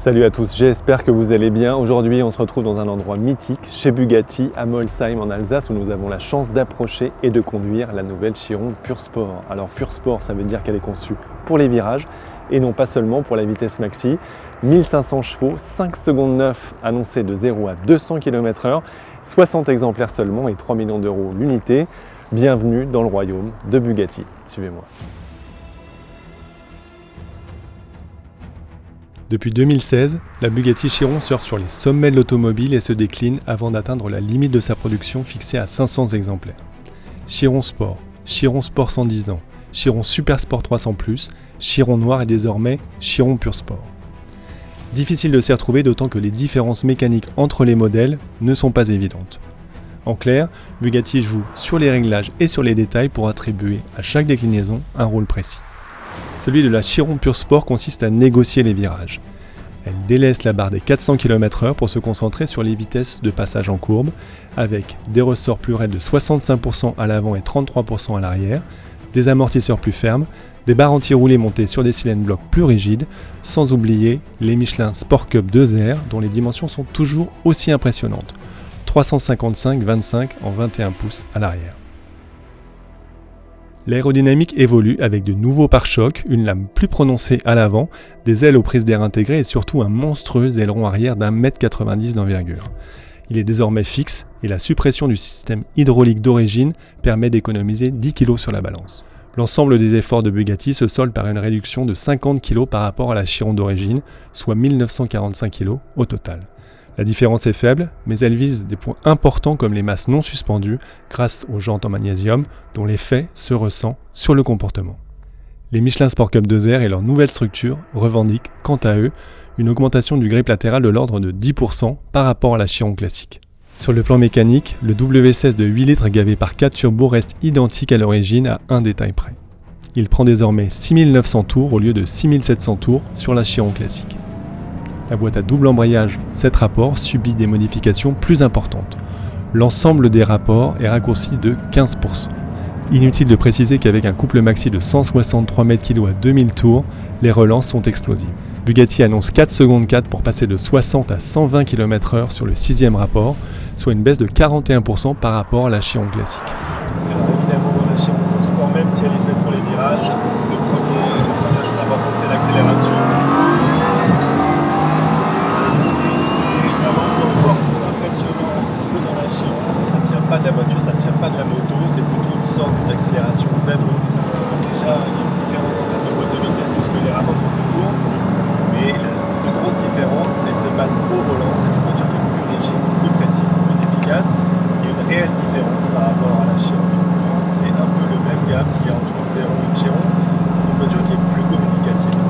Salut à tous, j'espère que vous allez bien. Aujourd'hui, on se retrouve dans un endroit mythique, chez Bugatti, à Molsheim en Alsace, où nous avons la chance d'approcher et de conduire la nouvelle Chiron Pure Sport. Alors Pure Sport, ça veut dire qu'elle est conçue pour les virages et non pas seulement pour la vitesse maxi. 1500 chevaux, 5 secondes 9 annoncées de 0 à 200 km/h, 60 exemplaires seulement et 3 millions d'euros l'unité. Bienvenue dans le royaume de Bugatti. Suivez-moi. Depuis 2016, la Bugatti Chiron surfe sur les sommets de l'automobile et se décline avant d'atteindre la limite de sa production fixée à 500 exemplaires. Chiron Sport 110 ans, Chiron Super Sport 300+, Chiron Noir et désormais Chiron Pure Sport. Difficile de s'y retrouver d'autant que les différences mécaniques entre les modèles ne sont pas évidentes. En clair, Bugatti joue sur les réglages et sur les détails pour attribuer à chaque déclinaison un rôle précis. Celui de la Chiron Pure Sport consiste à négocier les virages. Elle délaisse la barre des 400 km/h pour se concentrer sur les vitesses de passage en courbe, avec des ressorts plus raides de 65% à l'avant et 33% à l'arrière, des amortisseurs plus fermes, des barres anti-roulées montées sur des cylindres blocs plus rigides, sans oublier les Michelin Sport Cup 2R dont les dimensions sont toujours aussi impressionnantes, 355/25 en 21 pouces à l'arrière. L'aérodynamique évolue avec de nouveaux pare-chocs, une lame plus prononcée à l'avant, des ailes aux prises d'air intégrées et surtout un monstrueux aileron arrière d'1,90 m d'envergure. Il est désormais fixe et la suppression du système hydraulique d'origine permet d'économiser 10 kg sur la balance. L'ensemble des efforts de Bugatti se solde par une réduction de 50 kg par rapport à la Chiron d'origine, soit 1945 kg au total. La différence est faible, mais elle vise des points importants comme les masses non suspendues grâce aux jantes en magnésium dont l'effet se ressent sur le comportement. Les Michelin Sport Cup 2R et leur nouvelle structure revendiquent, quant à eux, une augmentation du grip latéral de l'ordre de 10% par rapport à la Chiron classique. Sur le plan mécanique, le W16 de 8 litres gavé par 4 turbos reste identique à l'origine à un détail près. Il prend désormais 6900 tours au lieu de 6700 tours sur la Chiron classique. La boîte à double embrayage 7 rapports subit des modifications plus importantes. L'ensemble des rapports est raccourci de 15%. Inutile de préciser qu'avec un couple maxi de 163 m/kg à 2000 tours, les relances sont explosives. Bugatti annonce 4 secondes 4 pour passer de 60 à 120 km/h sur le 6e rapport, soit une baisse de 41% par rapport à la Chiron classique. Alors évidemment, la Chiron Pure Sport, même si elle est faite pour les virages, la première chose importante c'est l'accélération. Ça ne tient pas de la voiture, ça ne tient pas de la moto, c'est plutôt une sorte d'accélération d'avion. Déjà, il y a une différence en termes de boîte de vitesse puisque les rapports sont plus courts, mais la plus grosse différence, elle se passe au volant. C'est une voiture qui est plus rigide, plus précise, plus efficace. Il y a une réelle différence par rapport à la Chiron tout court. C'est un peu le même gap qu'il y a entre une Véron et une Chiron. C'est une voiture qui est plus communicative.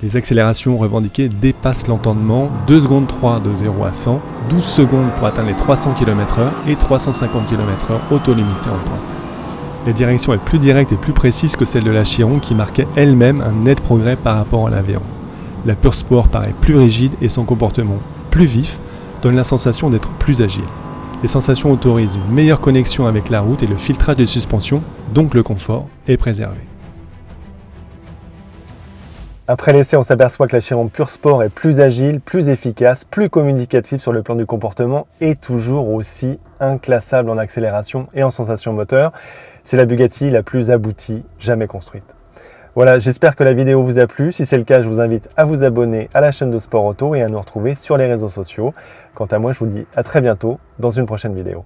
Les accélérations revendiquées dépassent l'entendement, 2 secondes 3 de 0 à 100, 12 secondes pour atteindre les 300 km/h et 350 km/h auto-limité en pointe. La direction est plus directe et plus précise que celle de la Chiron qui marquait elle-même un net progrès par rapport à la Véron. La Pure Sport paraît plus rigide et son comportement plus vif donne la sensation d'être plus agile. Les sensations autorisent une meilleure connexion avec la route et le filtrage des suspensions, donc le confort, est préservé. Après l'essai, on s'aperçoit que la Chiron Pure Sport est plus agile, plus efficace, plus communicative sur le plan du comportement et toujours aussi inclassable en accélération et en sensation moteur. C'est la Bugatti la plus aboutie jamais construite. Voilà, j'espère que la vidéo vous a plu. Si c'est le cas, je vous invite à vous abonner à la chaîne de Sport Auto et à nous retrouver sur les réseaux sociaux. Quant à moi, je vous dis à très bientôt dans une prochaine vidéo.